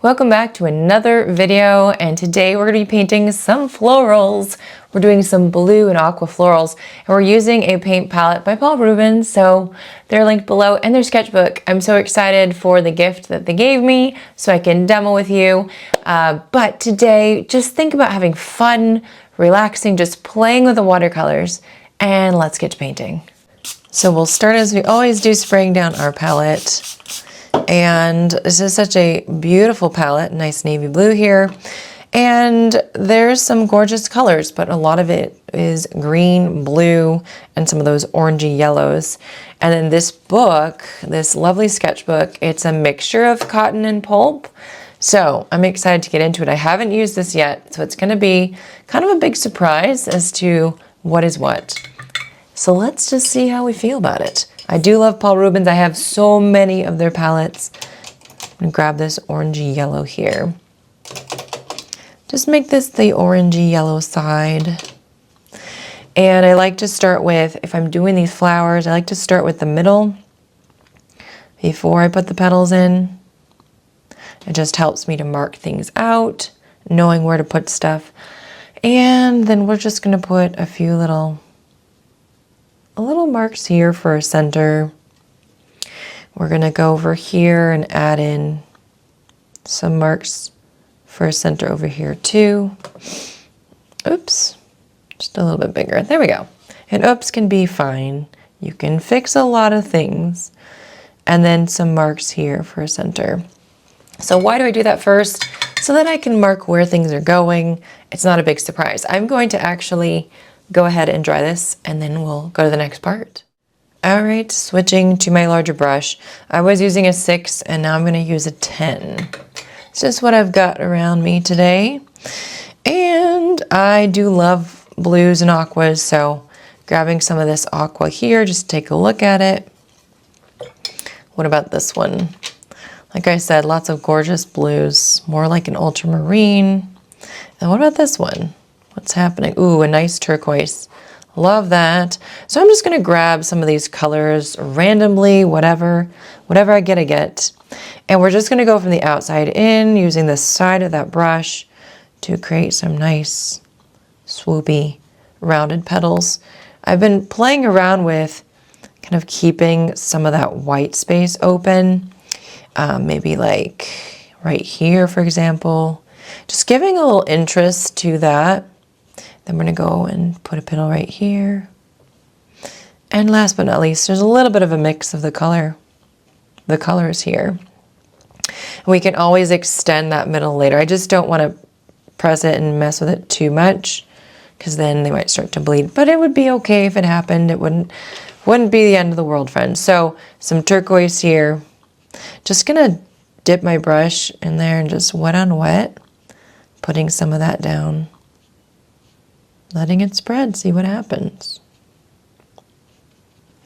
Welcome back to another video, and today we're going to be painting some florals. We're doing some blue and aqua florals, and we're using a paint palette by Rubens, so they're linked below, and their sketchbook. I'm so excited for the gift that they gave me so I can demo with you. But today, just think about having fun, relaxing, just playing with the watercolors, and let's get to painting. So we'll start as we always do, spraying down our palette. And this is such a beautiful palette, nice navy blue here. And there's some gorgeous colors, but a lot of it is green, blue, and some of those orangey yellows. And then this book, this lovely sketchbook, it's a mixture of cotton and pulp. So I'm excited to get into it. I haven't used this yet, so it's gonna be kind of a big surprise as to what is what. So let's just see how we feel about it. I do love Rubens. I have so many of their palettes. I'm gonna grab this orangey yellow here. Just make this the orangey yellow side. And I like to start with, if I'm doing these flowers, I like to start with the middle before I put the petals in. It just helps me to mark things out, knowing where to put stuff. And then we're just gonna put a few little marks here for a center. We're gonna go over here and add in some marks for a center over here too. Oops, just a little bit bigger. There we go. And oops can be fine. You can fix a lot of things. And then some marks here for a center. So why do I do that first? So that I can mark where things are going. It's not a big surprise. I'm going to actually go ahead and dry this, and then we'll go to the next part. All right, switching to my larger brush. I was using a 6, and now I'm gonna use a 10. It's just what I've got around me today. And I do love blues and aquas, so grabbing some of this aqua here, just take a look at it. What about this one? Like I said, lots of gorgeous blues, more like an ultramarine. And what about this one? What's happening? Ooh, a nice turquoise. Love that. So I'm just gonna grab some of these colors randomly, whatever I get. And we're just gonna go from the outside in using the side of that brush to create some nice swoopy rounded petals. I've been playing around with kind of keeping some of that white space open. Maybe like right here, for example. Just giving a little interest to that. Then we're gonna go and put a petal right here. And last but not least, there's a little bit of a mix of the colors here. We can always extend that middle later. I just don't want to press it and mess with it too much, because then they might start to bleed. But it would be okay if it happened. It wouldn't be the end of the world, friends. So some turquoise here. Just gonna dip my brush in there and just wet on wet, putting some of that down. Letting it spread, see what happens.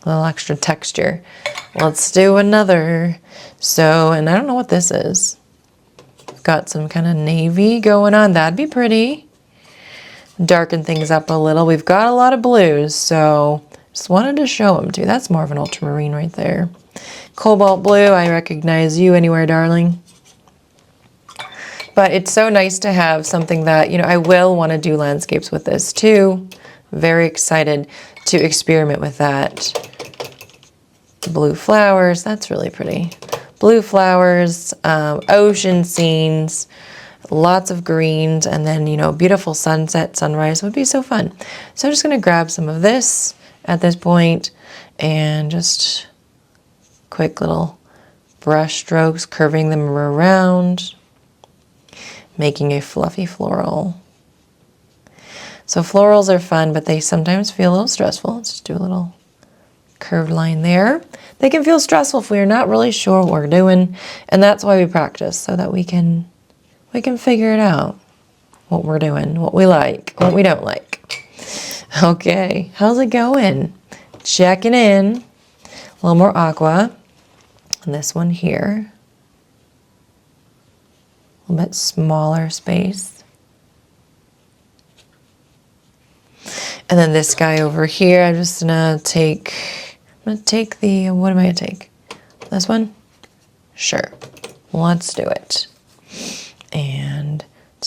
A little extra texture. Let's do another. So, and I don't know what this is. Got some kind of navy going on. That'd be pretty. Darken things up a little. We've got a lot of blues, so just wanted to show them too. That's more of an ultramarine right there. Cobalt blue, I recognize you anywhere, darling. But it's so nice to have something that, you know, I will want to do landscapes with this too. Very excited to experiment with that. Blue flowers, that's really pretty. Blue flowers, ocean scenes, lots of greens, and then, you know, beautiful sunset, sunrise would be so fun. So I'm just going to grab some of this at this point and just quick little brush strokes, curving them around, making a fluffy floral. So florals are fun, but they sometimes feel a little stressful. Let's just do a little curved line there. They can feel stressful if we're not really sure what we're doing, and that's why we practice, so that we can figure it out, what we're doing, what we like, what we don't like. Okay, how's it going? Checking in. A little more aqua. And this one here. A little bit smaller space. And then this guy over here, I'm just gonna take the, what am I gonna take? This one? Sure, let's do it.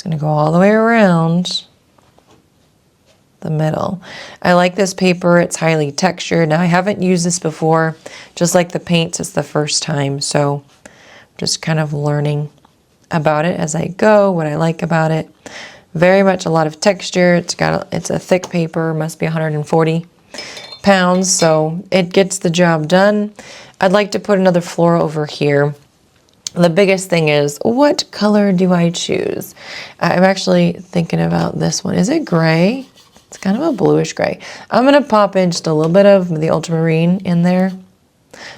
gonna go all the way around the middle. I like this paper, it's highly textured. Now I haven't used this before, just like the paints, it's the first time, so I'm just kind of learning about it as I go, what I like about it. Very much a lot of texture. It's a thick paper, must be 140 pounds, so it gets the job done. I'd like to put another floral over here. The biggest thing is, what color do I choose? I'm actually thinking about this one. Is it gray? It's kind of a bluish gray. I'm gonna pop in just a little bit of the ultramarine in there.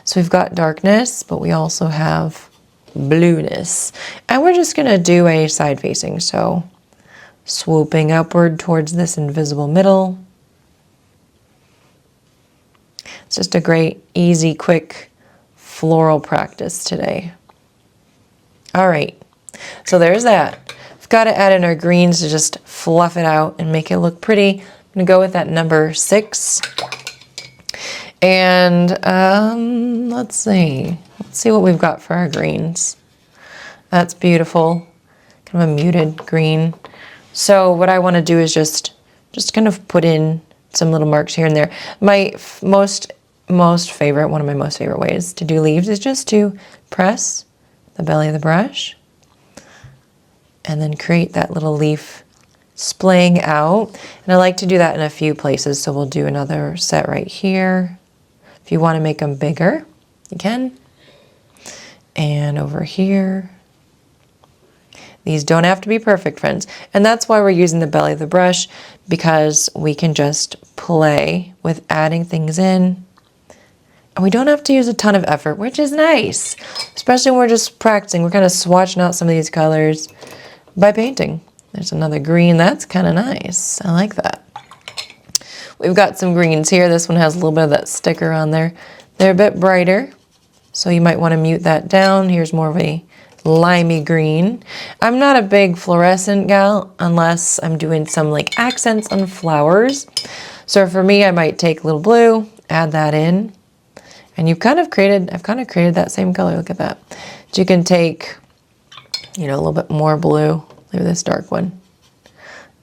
So we've got darkness, but we also have blueness. And we're just gonna do a side facing, so swooping upward towards this invisible middle. It's just a great, easy, quick floral practice today. All right, so there's that. We've got to add in our greens to just fluff it out and make it look pretty. I'm gonna go with that number 6. And let's see what we've got for our greens. That's beautiful, kind of a muted green. So what I want to do is just kind of put in some little marks here and there. My most favorite, one of my most favorite ways to do leaves is just to press the belly of the brush and then create that little leaf splaying out. And I like to do that in a few places, so we'll do another set right here. If you want to make them bigger, you can. And over here. These don't have to be perfect, friends. And that's why we're using the belly of the brush, because we can just play with adding things in. And we don't have to use a ton of effort, which is nice. Especially when we're just practicing. We're kind of swatching out some of these colors by painting. There's another green. That's kind of nice. I like that. We've got some greens here. This one has a little bit of that sticker on there. They're a bit brighter, so you might want to mute that down. Here's more of a limey green. I'm not a big fluorescent gal unless I'm doing some like accents on flowers. So for me, I might take a little blue, add that in, and I've kind of created that same color. Look at that. So you can take, a little bit more blue, look at this dark one,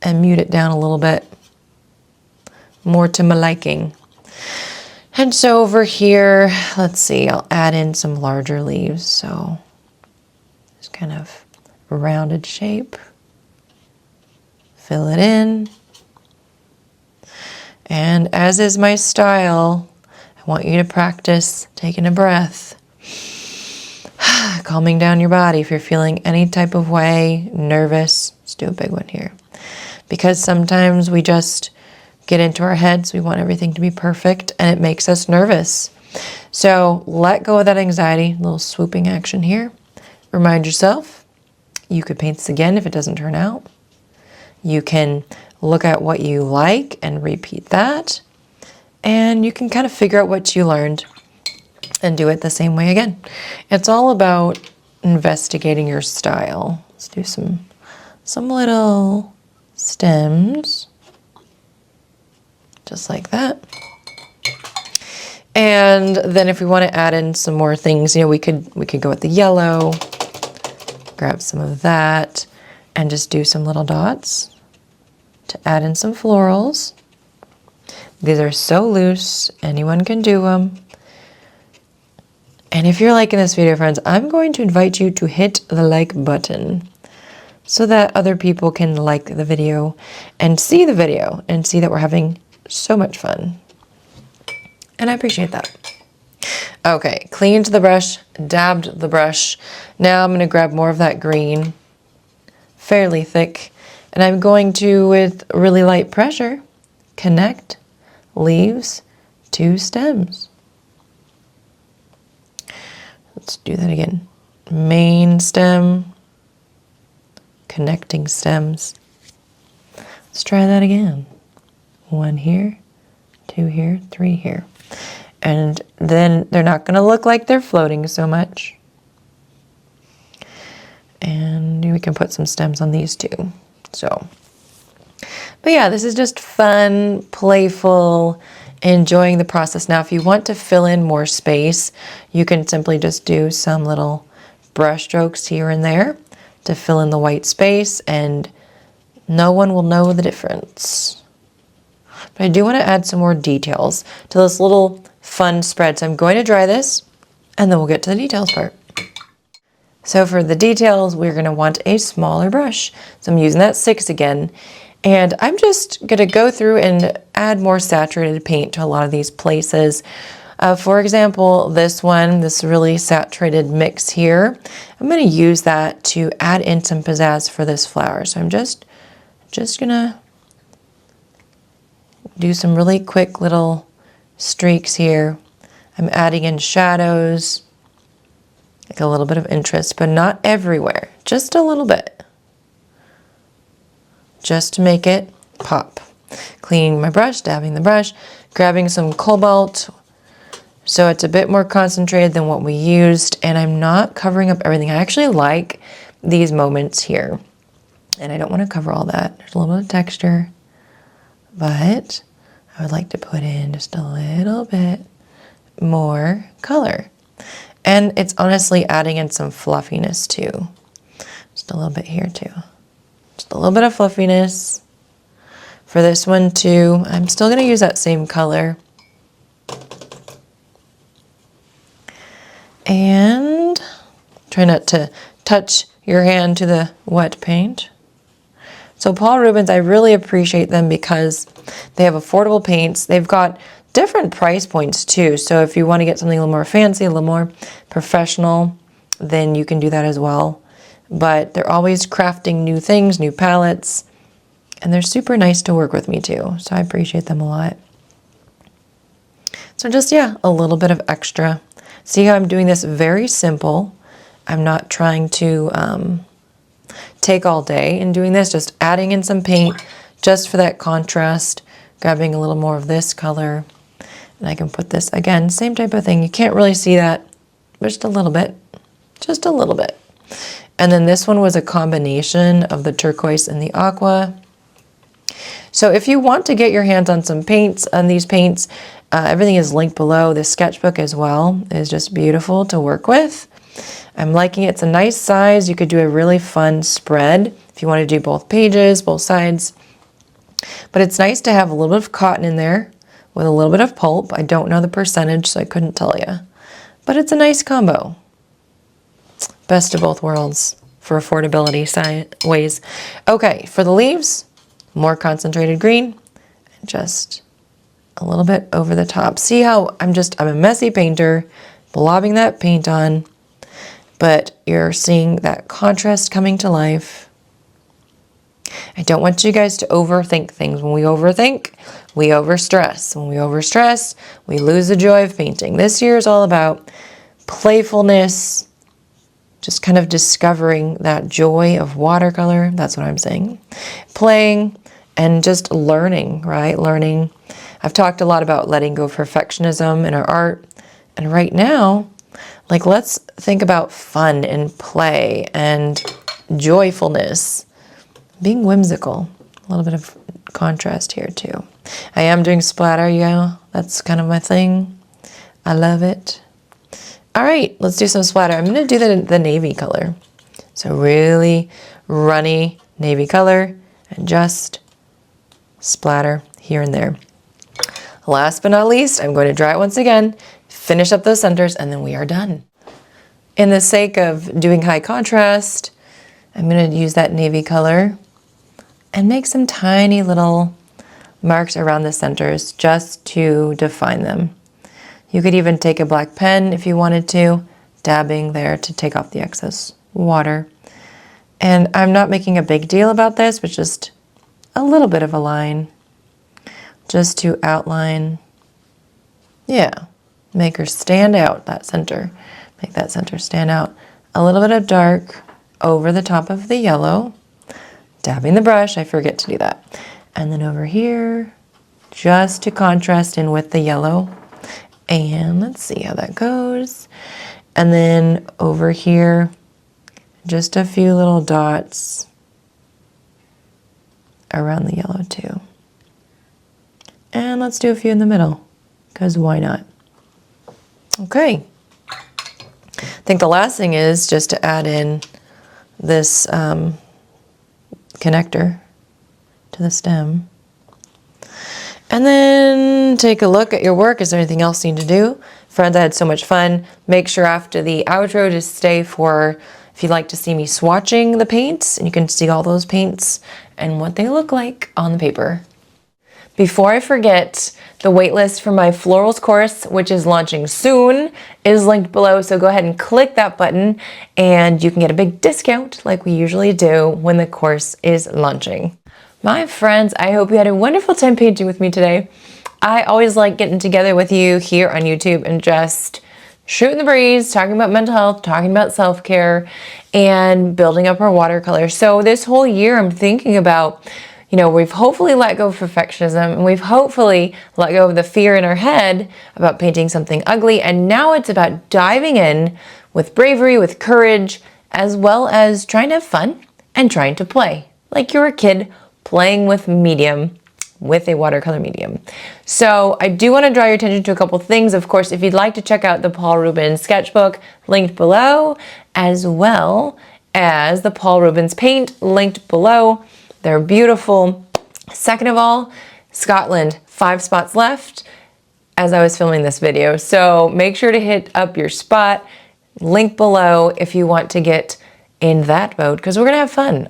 and mute it down a little bit more to my liking. And so over here, let's see, I'll add in some larger leaves. So just kind of a rounded shape. Fill it in. And as is my style, I want you to practice taking a breath. Calming down your body. If you're feeling any type of way, nervous, let's do a big one here. Because sometimes we just get into our heads, we want everything to be perfect, and it makes us nervous. So let go of that anxiety, a little swooping action here. Remind yourself, you could paint this again if it doesn't turn out. You can look at what you like and repeat that. And you can kind of figure out what you learned and do it the same way again. It's all about investigating your style. Let's do some little stems. Just like that. And then if we want to add in some more things, we could go with the yellow, grab some of that, and just do some little dots to add in some florals. These are so loose, anyone can do them. And if you're liking this video, friends, I'm going to invite you to hit the like button so that other people can like the video and see that we're having so much fun. And I appreciate that. Okay, cleaned the brush, dabbed the brush. Now I'm going to grab more of that green, fairly thick, and I'm going to, with really light pressure, connect leaves to stems. Let's do that again. Main stem, connecting stems. Let's try that again. 1 here, 2 here, 3 here. And then they're not going to look like they're floating so much. And we can put some stems on these too. So, but yeah, this is just fun, playful, enjoying the process. Now, if you want to fill in more space, you can simply just do some little brush strokes here and there to fill in the white space, and no one will know the difference. But I do want to add some more details to this little fun spread. So I'm going to dry this, and then we'll get to the details part. So for the details, we're going to want a smaller brush. So I'm using that 6 again. And I'm just going to go through and add more saturated paint to a lot of these places. For example, this one, this really saturated mix here, I'm going to use that to add in some pizzazz for this flower. So I'm just going to do some really quick little streaks here. I'm adding in shadows, like a little bit of interest, but not everywhere, just a little bit, just to make it pop. Cleaning my brush, dabbing the brush, grabbing some cobalt, so it's a bit more concentrated than what we used, and I'm not covering up everything. I actually like these moments here, and I don't want to cover all that. There's a little bit of texture, but I would like to put in just a little bit more color. And it's honestly adding in some fluffiness too. Just a little bit here too. Just a little bit of fluffiness. For this one too, I'm still going to use that same color. And try not to touch your hand to the wet paint. So Paul Rubens, I really appreciate them because they have affordable paints. They've got different price points too. So if you want to get something a little more fancy, a little more professional, then you can do that as well. But they're always crafting new things, new palettes, and they're super nice to work with me too. So I appreciate them a lot. So just, yeah, a little bit of extra. See how I'm doing this very simple. I'm not trying to take all day in doing this, just adding in some paint just for that contrast, grabbing a little more of this color, and I can put this, again, same type of thing. You can't really see that, but just a little bit, just a little bit. And then this one was a combination of the turquoise and the aqua. So if you want to get your hands on some paints, on these paints, everything is linked below. The sketchbook as well is just beautiful to work with. I'm liking it. It's a nice size. You could do a really fun spread if you want to do both pages, both sides. But it's nice to have a little bit of cotton in there with a little bit of pulp. I don't know the percentage, so I couldn't tell you. But it's a nice combo. Best of both worlds for affordability ways. Okay, for the leaves, more concentrated green, and just a little bit over the top. See how I'm a messy painter, blobbing that paint on. But you're seeing that contrast coming to life. I don't want you guys to overthink things. When we overthink, we overstress. When we overstress, we lose the joy of painting. This year is all about playfulness, just kind of discovering that joy of watercolor. That's what I'm saying. Playing and just learning, right? Learning. I've talked a lot about letting go of perfectionism in our art. And right now, like, let's think about fun and play and joyfulness, being whimsical. A little bit of contrast here too. I am doing splatter, yeah, that's kind of my thing. I love it. All right, let's do some splatter. I'm going to do the navy color. So really runny navy color and just splatter here and there. Last but not least, I'm going to dry it once again, finish up those centers, and then we are done. In the sake of doing high contrast, I'm going to use that navy color and make some tiny little marks around the centers just to define them. You could even take a black pen if you wanted to, dabbing there to take off the excess water. And I'm not making a big deal about this, but just a little bit of a line just to outline, yeah, make her stand out, that center. Make that center stand out. A little bit of dark over the top of the yellow. Dabbing the brush, I forget to do that. And then over here, just to contrast in with the yellow. And let's see how that goes. And then over here, just a few little dots around the yellow too. And let's do a few in the middle, because why not? Okay. I think the last thing is just to add in this connector to the stem. And then take a look at your work. Is there anything else you need to do? Friends, I had so much fun. Make sure after the outro to stay for, if you'd like to see me swatching the paints, and you can see all those paints and what they look like on the paper. Before I forget, the waitlist for my florals course, which is launching soon, is linked below. So go ahead and click that button and you can get a big discount like we usually do when the course is launching. My friends, I hope you had a wonderful time painting with me today. I always like getting together with you here on YouTube and just shooting the breeze, talking about mental health, talking about self-care, and building up our watercolor. So this whole year I'm thinking about, you know, we've hopefully let go of perfectionism, and we've hopefully let go of the fear in our head about painting something ugly, and now it's about diving in with bravery, with courage, as well as trying to have fun and trying to play like you're a kid playing with medium, with a watercolor medium. So I do want to draw your attention to a couple things. Of course, if you'd like to check out the Paul Rubens sketchbook, linked below, as well as the Paul Rubens paint, linked below. They're beautiful. Second of all, Scotland, 5 spots left as I was filming this video. So make sure to hit up your spot, link below if you want to get in that boat, because we're gonna have fun.